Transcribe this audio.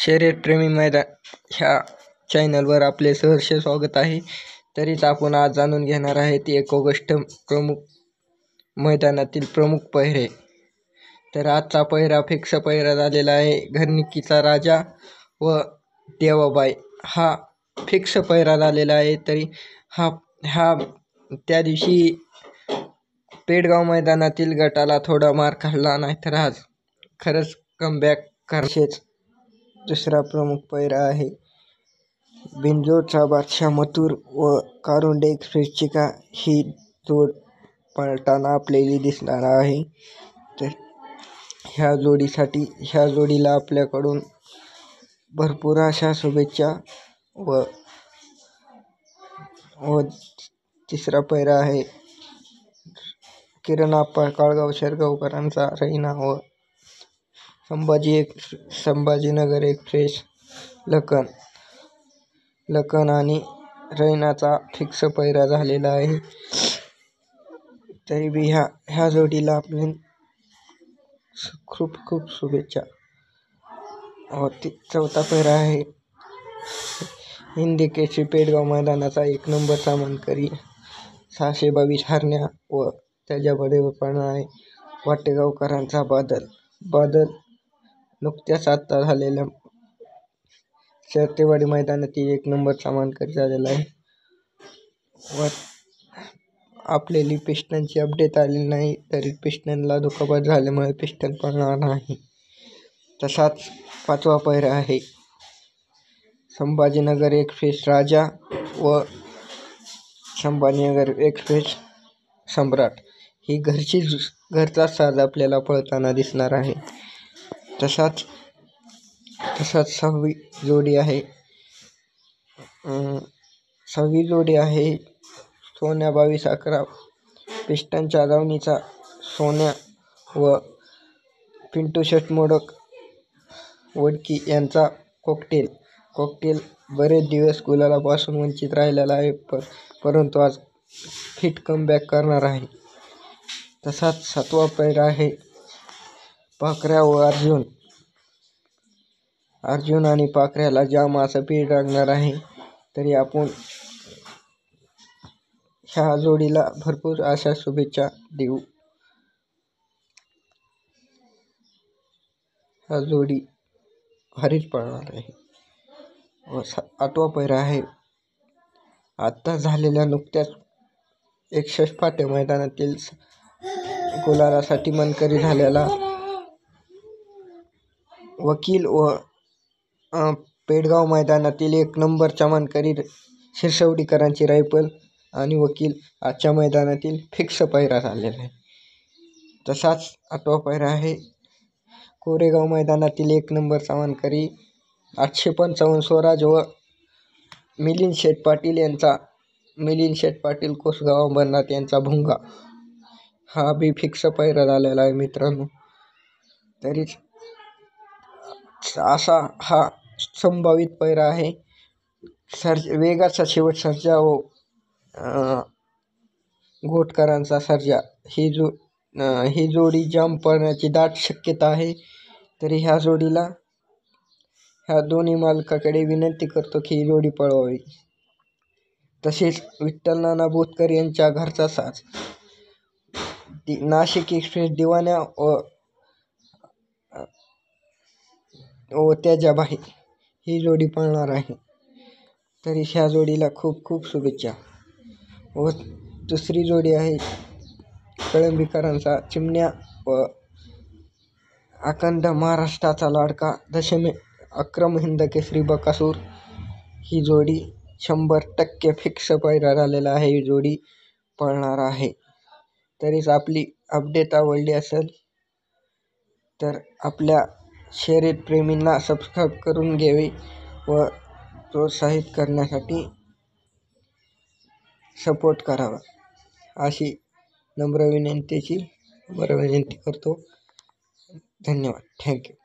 शर्यतप्रेमी मैदान ह्या चॅनलवर आपले सहर्ष स्वागत आहे. तरीच आपण आज जाणून घेणार आहेत 1 ऑगस्ट प्रमुख मैदानातील प्रमुख पहिरे. तर आजचा पहिरा फिक्स पहिरा झालेला आहे. घरनिकीचा राजा व देवाबाई हा फिक्स पहिरा झालेला आहे. तरी हा त्या दिवशी पेडगाव मैदानातील गटाला थोडा मार खाल्ला, नाहीतर आज खरंच कमबॅक करशेच. दुसरा प्रमुख पहिरा आहे बिंजोरचा बादशाह मथुर व कारुंडे एक्सप्रेसची का ही जोड पळताना आपल्याला दिसणार आहे. तर ह्या जोडीला आपल्याकडून भरपूर अशा शुभेच्छा. व तिसरा पहिरा आहे किरण आप्पा काळगाव शेरगावकरांचा रैना व संभाजीनगर एक्सप्रेस लखन आणि रैनाचा फिक्स पहिरा झालेला आहे. तरी बी ह्या जोडीला आपले खूप खूप शुभेच्छा. व चौथा पहिरा आहे हिंदी केसरी पेडगाव मैदानाचा 1 नंबरचा मानकरी 622 हरण्या व त्याच्यामध्ये पळणार आहे वाटेगावकरांचा बादल नुकत्याच आता झालेल्या शर्तेवाडी मैदानातील 1 नंबरचा मानकरी झालेला आहे. व आपल्याला पिस्टनची अपडेट आलेली नाही, तरी पिस्टनला दुखापत झाल्यामुळे पिस्टन पळणार नाही. तसाच 5वा पहिरा आहे संभाजीनगर एक्सप्रेस राजा व संभाजीनगर एक्सप्रेस सम्राट ही घरचा साज आपल्याला पळताना दिसणार आहे. तसाच 6वी जोडी आहे सोन्या 2211 पिस्टनच्या दावणीचा सोन्या व पिंटू शेट मोडक वडकी यांचा कॉकटेल बरेच दिवस गुलालापासून वंचित राहिलेला आहे, परंतु आज फिट कमबॅक करणार आहे. तसाच 7वा पहिरा आहे पाखऱ्या व अर्जुन आणि पाखऱ्याला जाम असं पीठ लागणार आहे. तरी आपण ह्या जोडीला भरपूर अशा शुभेच्छा देऊ. ह्या जोडी भारीच पळणार आहे. व 8वा पहिरा आहे आत्ता झालेल्या नुकत्याच 61 फाटे मैदानातील गुलालासाठी मानकरी झालेला वकील व पेडगाव मैदानातील 1 नंबरचा मानकरी शिरसवडीकरांची रायफल आणि वकील आजच्या मैदानातील फिक्स पहिरा झालेला आहे. तसाच 8वा पहिरा आहे कोरेगाव मैदानातील 1 नंबरचा मानकरी 855 स्वराज व मिलिंद शेठ पाटील कोसगाव अंबरनाथ यांचा भुंगा हा बी फिक्स पहिरा झालेला आहे मित्रांनो. तरीच असा हा संभावित पहिरा आहे. वेगाचा शेवट सर्जा व घोटकरांचा सर्जा ही जोडी जाम पडण्याची दाट शक्यता आहे. तरी ह्या जोडीला ह्या दोन्ही मालकाकडे विनंती करतो की ही जोडी पळवावी. तसेच विठ्ठल नाना बोतकर यांच्या घरचा साज नाशिक एक्सप्रेस दिवाण्या व त्याजाबाई ही जोडी पळणार आहे. तरी ह्या जोडीला खूप खूप शुभेच्छा. व दुसरी जोडी आहे कळंबीकरांचा चिमण्या व अखंड महाराष्ट्राचा लाडका दशमे अक्रम हिंद केसरी बकासूर ही जोडी 100% फिक्स पहिरा झालेला आहे. ही जोडी पळणार आहे. तरीच आपली अपडेट आवडली असेल तर आपल्या शर्यतप्रेमींना सबस्क्राईब करून घ्यावे व प्रोत्साहित करण्यासाठी सपोर्ट करावा अशी नम्र विनंती करतो. धन्यवाद. थँक्यू.